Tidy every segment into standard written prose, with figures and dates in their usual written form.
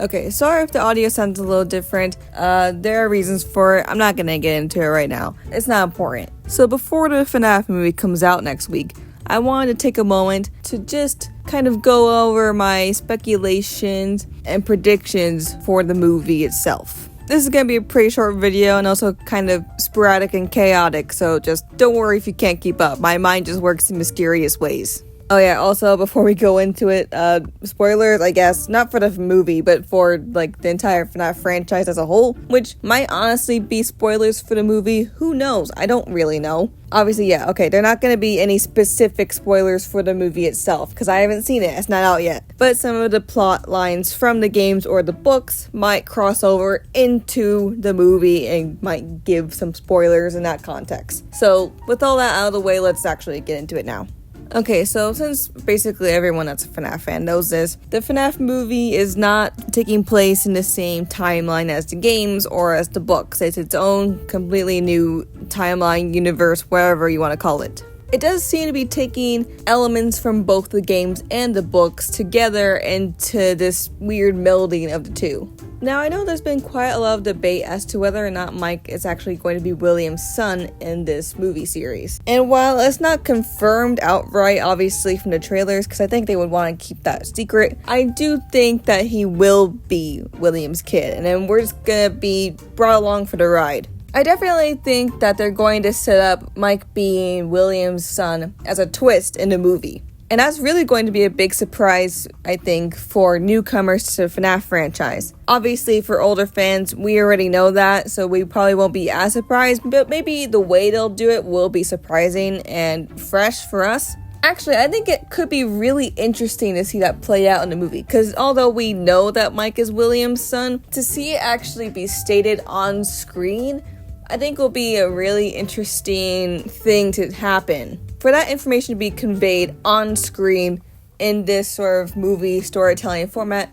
Okay, sorry if the audio sounds a little different. There are reasons for it. I'm not gonna get into it right now. It's not important. So before the FNAF movie comes out next week, I wanted to take a moment to just kind of go over my speculations and predictions for the movie itself. This is going to be a pretty short video and also kind of sporadic and chaotic, so just don't worry if you can't keep up. My mind just works in mysterious ways. Oh yeah, also before we go into it, spoilers, I guess, not for the movie, but for like the entire FNAF franchise as a whole, which might honestly be spoilers for the movie. Who knows? I don't really know. Obviously, yeah, okay, there are not going to be any specific spoilers for the movie itself, because I haven't seen it, it's not out yet. But some of the plot lines from the games or the books might cross over into the movie and might give some spoilers in that context. So, with all that out of the way, let's actually get into it now. Okay, so since basically everyone that's a FNAF fan knows this, the FNAF movie is not taking place in the same timeline as the games or as the books. It's its own completely new timeline, universe, whatever you want to call it. It does seem to be taking elements from both the games and the books together into this weird melding of the two. Now, I know there's been quite a lot of debate as to whether or not Mike is actually going to be William's son in this movie series. And while it's not confirmed outright, obviously, from the trailers, because I think they would want to keep that secret, I do think that he will be William's kid, and then we're just gonna be brought along for the ride. I definitely think that they're going to set up Mike being William's son as a twist in the movie. And that's really going to be a big surprise, I think, for newcomers to the FNAF franchise. Obviously, for older fans, we already know that, so we probably won't be as surprised, but maybe the way they'll do it will be surprising and fresh for us. Actually, I think it could be really interesting to see that play out in the movie, because although we know that Mike is William's son, to see it actually be stated on screen, I think will be a really interesting thing to happen. For that information to be conveyed on screen in this sort of movie storytelling format,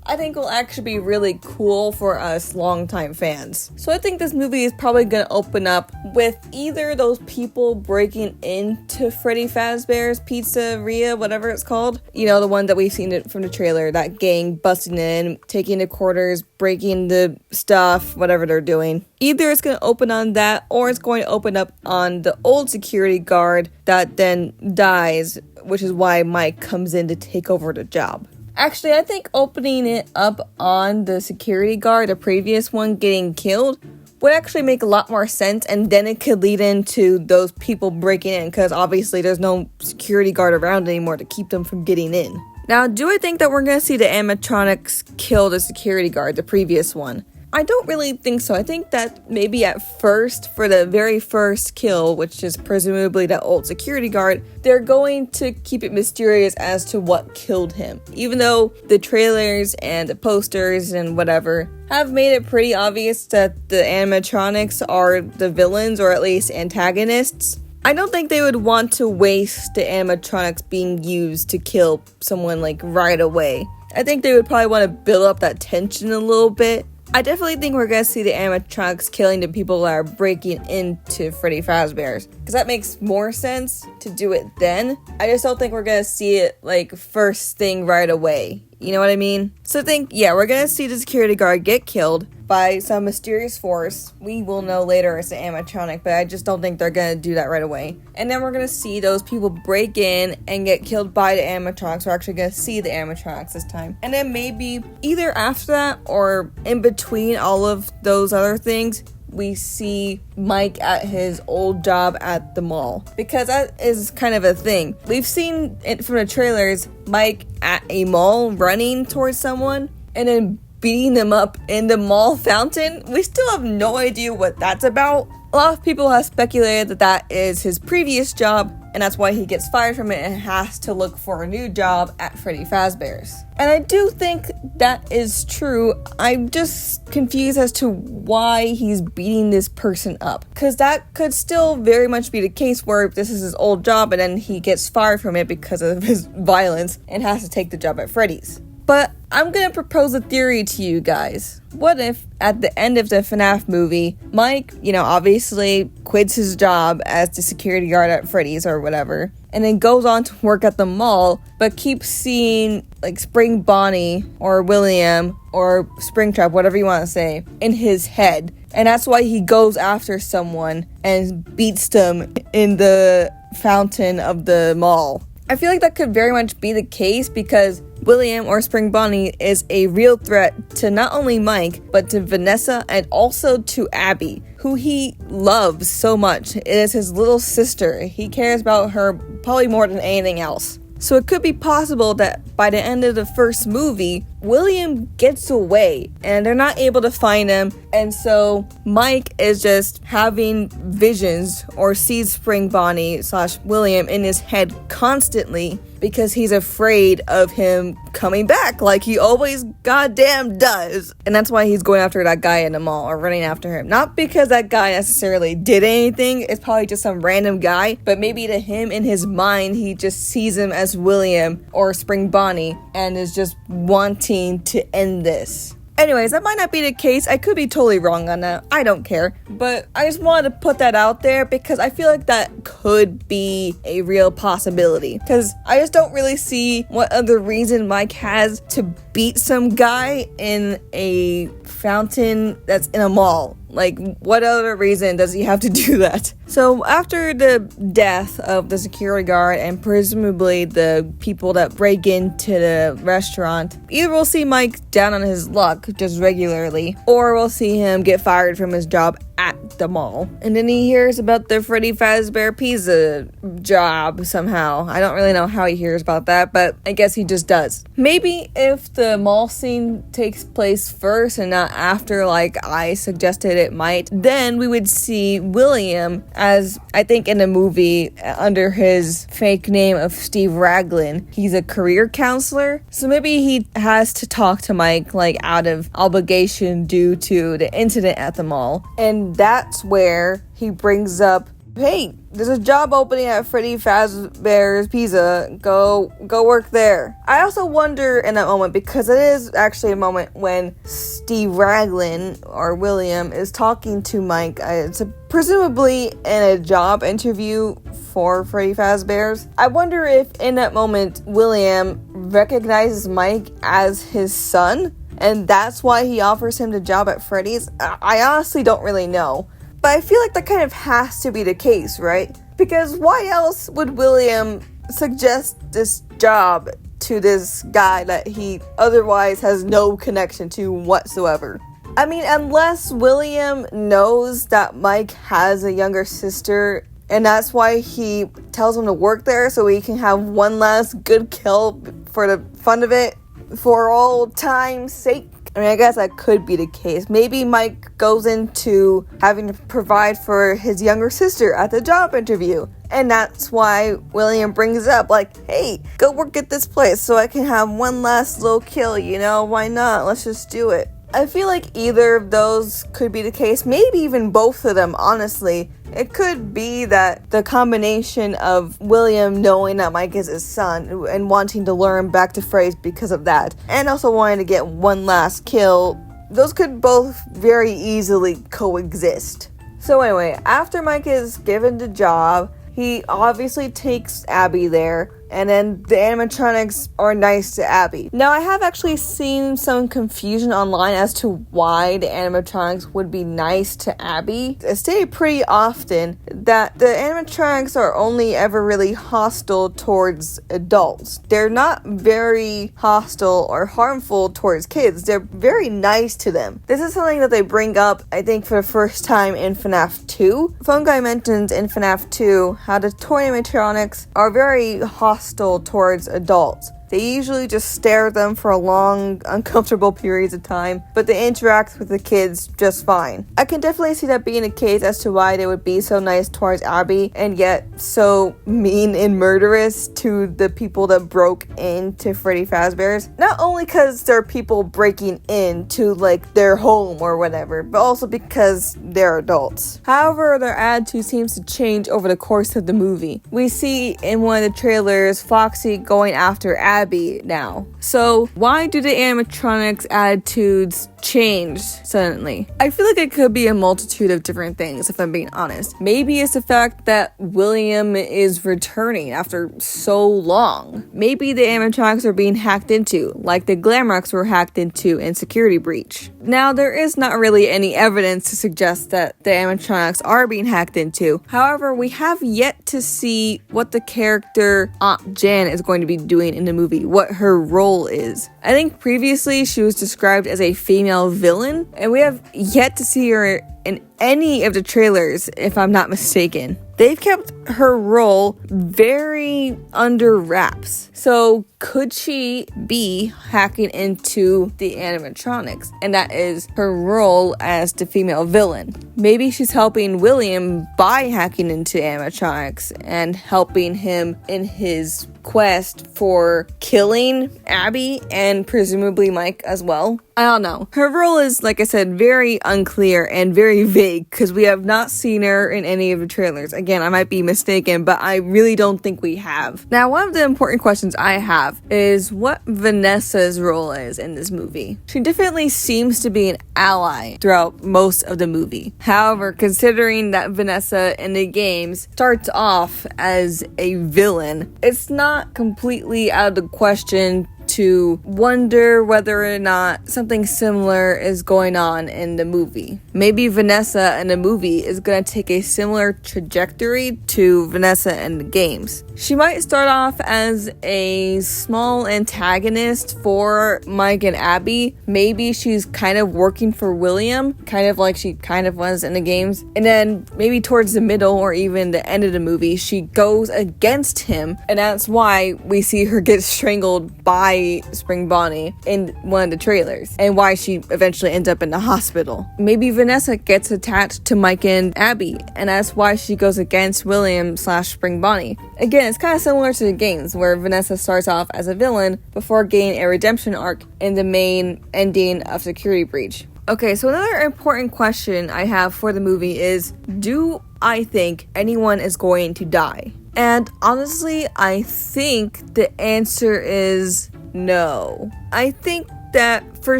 I think will actually be really cool for us longtime fans. So I think this movie is probably going to open up with either those people breaking into Freddy Fazbear's Pizzeria, whatever it's called. You know, the one that we've seen it from the trailer, that gang busting in, taking the quarters, breaking the stuff, whatever they're doing. Either it's going to open on that, or it's going to open up on the old security guard that then dies, which is why Mike comes in to take over the job. Actually, I think opening it up on the security guard, the previous one getting killed, would actually make a lot more sense, and then it could lead into those people breaking in, because obviously there's no security guard around anymore to keep them from getting in. Now, do I think that we're going to see the animatronics kill the security guard, the previous one? I don't really think so. I think that maybe at first, for the very first kill, which is presumably that old security guard, they're going to keep it mysterious as to what killed him. Even though the trailers and the posters and whatever have made it pretty obvious that the animatronics are the villains, or at least antagonists, I don't think they would want to waste the animatronics being used to kill someone like right away. I think they would probably want to build up that tension a little bit. I definitely think we're going to see the animatronics killing the people that are breaking into Freddy Fazbear's, because that makes more sense to do it then. I just don't think we're going to see it like first thing right away. You know what I mean? So I think, yeah, we're going to see the security guard get killed by some mysterious force. We will know later it's an animatronic, but I just don't think they're going to do that right away. And then we're going to see those people break in and get killed by the animatronics. We're actually going to see the animatronics this time. And then maybe either after that or in between all of those other things, we see Mike at his old job at the mall, because that is kind of a thing. We've seen it from the trailers, Mike at a mall running towards someone and then beating them up in the mall fountain. We still have no idea what that's about. A lot of people have speculated that that is his previous job, and that's why he gets fired from it and has to look for a new job at Freddy Fazbear's. And I do think that is true. I'm just confused as to why he's beating this person up, because that could still very much be the case where this is his old job and then he gets fired from it because of his violence and has to take the job at Freddy's. But I'm gonna propose a theory to you guys. What if, at the end of the FNAF movie, Mike, obviously quits his job as the security guard at Freddy's or whatever, and then goes on to work at the mall, but keeps seeing like Spring Bonnie or William or Springtrap, whatever you want to say, in his head. And that's why he goes after someone and beats them in the fountain of the mall. I feel like that could very much be the case because William or Spring Bonnie is a real threat to not only Mike, but to Vanessa and also to Abby, who he loves so much. It is his little sister. He cares about her probably more than anything else. So it could be possible that by the end of the first movie, William gets away and they're not able to find him. And so Mike is just having visions or sees Spring Bonnie / William in his head constantly because he's afraid of him coming back like he always goddamn does. And that's why he's going after that guy in the mall or running after him. Not because that guy necessarily did anything. It's probably just some random guy. But maybe to him in his mind, he just sees him as William or Spring Bonnie and is just wanting to end this. Anyways, that might not be the case. I could be totally wrong on that. I don't care. But I just wanted to put that out there because I feel like that could be a real possibility. Because I just don't really see what other reason Mike has to beat some guy in a fountain that's in a mall. Like, what other reason does he have to do that? So after the death of the security guard and presumably the people that break into the restaurant, either we'll see Mike down on his luck just regularly, or we'll see him get fired from his job at the mall. And then he hears about the Freddy Fazbear Pizza job somehow. I don't really know how he hears about that, but I guess he just does. Maybe if the mall scene takes place first and not after, like I suggested it might, then we would see William as, I think in the movie, under his fake name of Steve Raglan. He's a career counselor, so maybe he has to talk to Mike like out of obligation due to the incident at the mall. And that's where he brings up, hey, there's a job opening at Freddy Fazbear's Pizza. Go work there. I also wonder in that moment, because it is actually a moment when Steve Raglan, or William, is talking to Mike. It's presumably in a job interview for Freddy Fazbear's. I wonder if in that moment, William recognizes Mike as his son, and that's why he offers him the job at Freddy's. I honestly don't really know. But I feel like that kind of has to be the case, right? Because why else would William suggest this job to this guy that he otherwise has no connection to whatsoever? I mean, unless William knows that Mike has a younger sister, and that's why he tells him to work there so he can have one last good kill for the fun of it, for old time's sake. I mean, I guess that could be the case. Maybe Mike goes into having to provide for his younger sister at the job interview. And that's why William brings up, like, hey, go work at this place so I can have one last little kill, you know? Why not? Let's just do it. I feel like either of those could be the case. Maybe even both of them, honestly. It could be that the combination of William knowing that Mike is his son and wanting to lure him back to Freddy's because of that, and also wanting to get one last kill, those could both very easily coexist. So anyway, after Mike is given the job, he obviously takes Abby there, and then the animatronics are nice to Abby. Now, I have actually seen some confusion online as to why the animatronics would be nice to Abby. I say pretty often that the animatronics are only ever really hostile towards adults. They're not very hostile or harmful towards kids. They're very nice to them. This is something that they bring up, I think, for the first time in FNAF 2. Phone Guy mentions in FNAF 2 how the toy animatronics are very hostile towards adults. They usually just stare at them for a long, uncomfortable periods of time, but they interact with the kids just fine. I can definitely see that being the case as to why they would be so nice towards Abby, and yet so mean and murderous to the people that broke into Freddy Fazbear's. Not only because they're people breaking into, like, their home or whatever, but also because they're adults. However, their attitude seems to change over the course of the movie. We see in one of the trailers Foxy going after Abby Abby now. So why do the animatronics' attitudes change suddenly? I feel like it could be a multitude of different things, if I'm being honest. Maybe it's the fact that William is returning after so long. Maybe the animatronics are being hacked into, like the Glamrocs were hacked into in Security Breach. Now, there is not really any evidence to suggest that the animatronics are being hacked into. However, we have yet to see what the character Aunt Jan is going to be doing in the movie, what her role is. I think previously she was described as a female villain, and we have yet to see her in any of the trailers, if I'm not mistaken. They've kept her role very under wraps. So could she be hacking into the animatronics? And that is her role as the female villain. Maybe she's helping William by hacking into animatronics and helping him in his quest for killing Abby and presumably Mike as well. I don't know. Her role is, like I said, very unclear and very vague because we have not seen her in any of the trailers. Again, I might be mistaken, but I really don't think we have. Now, one of the important questions I have is what Vanessa's role is in this movie. She definitely seems to be an ally throughout most of the movie. However, considering that Vanessa in the games starts off as a villain, it's not completely out of the question to wonder whether or not something similar is going on in the movie. Maybe Vanessa in the movie is going to take a similar trajectory to Vanessa in the games. She might start off as a small antagonist for Mike and Abby. Maybe she's kind of working for William, kind of like she kind of was in the games. And then maybe towards the middle or even the end of the movie, she goes against him. And that's why we see her get strangled by Spring Bonnie in one of the trailers, and why she eventually ends up in the hospital. Maybe Vanessa gets attached to Mike and Abby, and that's why she goes against William / Spring Bonnie. Again, it's kind of similar to the games, where Vanessa starts off as a villain before gaining a redemption arc in the main ending of Security Breach. Okay, so another important question I have for the movie is, do I think anyone is going to die? And honestly, I think the answer is no. I think that for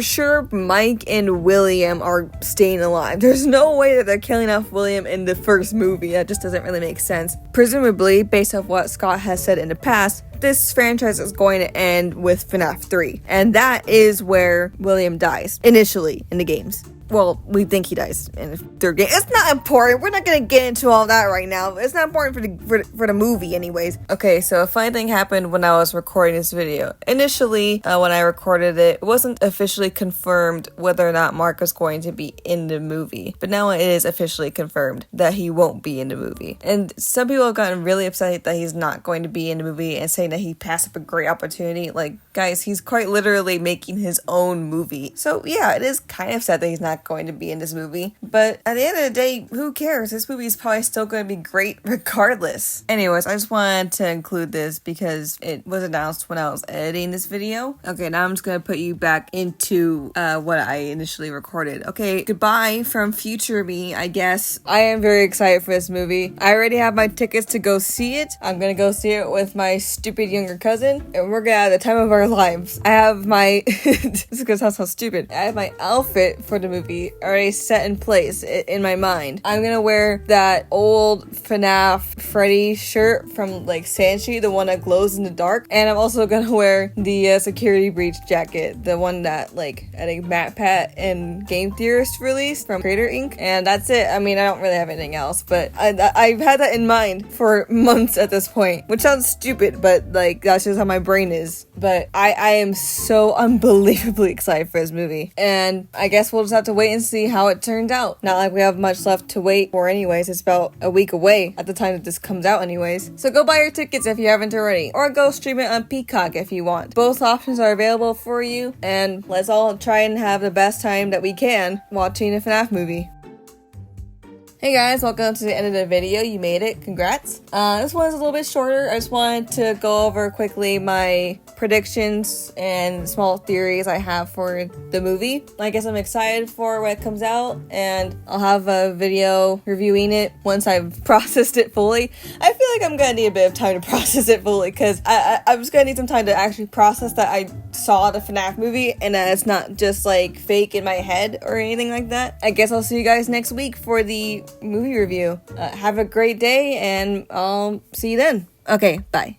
sure Mike and William are staying alive. There's no way that they're killing off William in the first movie. That just doesn't really make sense. Presumably, based off what Scott has said in the past, this franchise is going to end with FNAF 3. And that is where William dies, initially, in the games. Well, we think he dies in the third game. It's not important. We're not going to get into all that right now. It's not important for the movie anyways. Okay, so a funny thing happened when I was recording this video. Initially, when I recorded it, it wasn't officially confirmed whether or not Mark was going to be in the movie. But now it is officially confirmed that he won't be in the movie. And some people have gotten really upset that he's not going to be in the movie and saying that he passed up a great opportunity. Like, guys, he's quite literally making his own movie. So yeah, it is kind of sad that he's not going to be in this movie, but at the end of the day, who cares? This movie is probably still going to be great regardless. Anyways, I just wanted to include this because it was announced when I was editing this video. Okay, now I'm just going to put you back into what I initially recorded. Okay, goodbye from future me, I guess. I am very excited for this movie. I already have my tickets to go see it. I'm going to go see it with my stupid younger cousin, and we're going to have the time of our lives. I have my this is going to sound so stupid. I have my outfit for the movie already set in place in my mind. I'm gonna wear that old FNAF Freddy shirt from like Sanchi, the one that glows in the dark, and I'm also gonna wear the Security Breach jacket, the one that like I think MatPat and Game Theorist released from Creator Inc. And that's it. I mean, I don't really have anything else, but I've had that in mind for months at this point, which sounds stupid, but like that's just how my brain is. But I am so unbelievably excited for this movie, and I guess we'll just have to wait and see how it turns out. Not like we have much left to wait for anyways. It's about a week away at the time that this comes out anyways. So go buy your tickets if you haven't already, or go stream it on Peacock if you want. Both options are available for you, and let's all try and have the best time that we can watching a FNAF movie. Hey guys, welcome to the end of the video. You made it. Congrats. This one's a little bit shorter. I just wanted to go over quickly my predictions and small theories I have for the movie. I guess I'm excited for when it comes out, and I'll have a video reviewing it once I've processed it fully. I feel like I'm gonna need a bit of time to process it fully, because I'm just gonna need some time to actually process that I saw the FNAF movie and that it's not just like fake in my head or anything like that. I guess I'll see you guys next week for the movie review. Have a great day, and I'll see you then. Okay, bye.